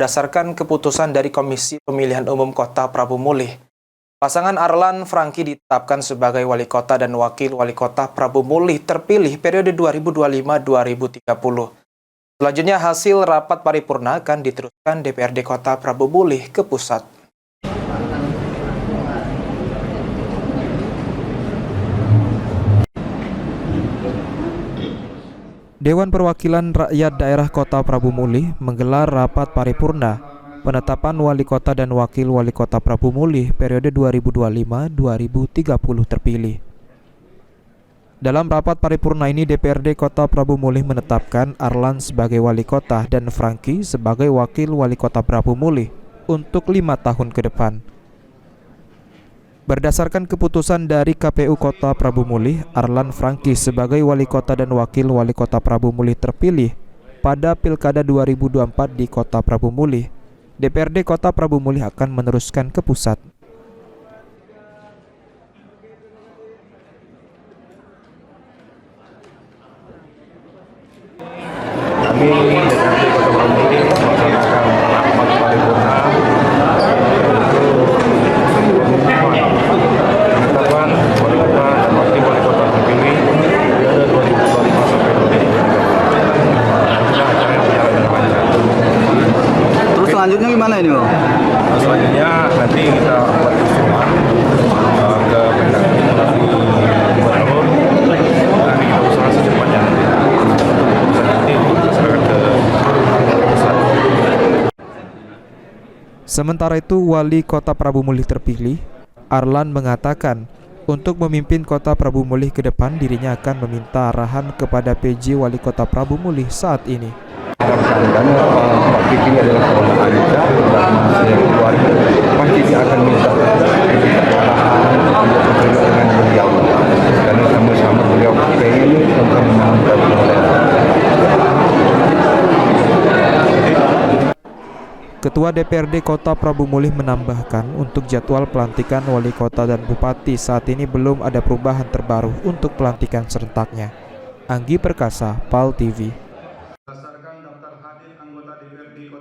berdasarkan keputusan dari Komisi Pemilihan Umum Kota Prabu Mulih. Pasangan Arlan Franky ditetapkan sebagai wali kota dan wakil wali kota Prabu Mulih terpilih periode 2025-2030. Selanjutnya hasil rapat paripurna akan diteruskan DPRD Kota Prabu Mulih ke pusat. Dewan Perwakilan Rakyat Daerah Kota Prabu Mulih menggelar rapat paripurna penetapan wali kota dan wakil wali kota Prabu Mulih periode 2025-2030 terpilih. Dalam rapat paripurna ini, DPRD Kota Prabu Mulih menetapkan Arlan sebagai wali kota dan Franky sebagai wakil wali kota Prabu Mulih untuk 5 tahun ke depan. Berdasarkan keputusan dari KPU Kota Prabu Mulih, Arlan Franky sebagai wali kota dan wakil wali kota Prabu Mulih terpilih pada Pilkada 2024 di Kota Prabu Mulih. DPRD Kota Prabu Mulih akan meneruskan ke pusat. Kami DPRD Kota Prabu Mulih melaksanakan rapat paripurna penetapan wali kota dan wakil wali kota terpilih periode 2025 sampai 2030. Sudah acaranya berjalan dengan lancar. Terus selanjutnya gimana ini, Bang? Selanjutnya nanti kita buat usulan ke Mendagri melalui Gubernur. Nanti kita usulan secepatnya nanti. Nanti kita serahkan ke pusat. Sementara itu, wali kota Prabu Mulih terpilih, Arlan mengatakan untuk memimpin Kota Prabu Mulih ke depan dirinya akan meminta arahan kepada PJ Wali Kota Prabu Mulih saat ini. Karena Pak Kiki ini adalah seorang wanita dan saya keluarga, pasti dia akan minta arahan untuk bekerja dengan beliau karena sama-sama beliau pengen untuk menangkap Ketua DPRD Kota Prabu Mulih menambahkan untuk jadwal pelantikan wali kota dan bupati saat ini belum ada perubahan terbaru untuk pelantikan serentaknya. Anggi Perkasa, PAL TV.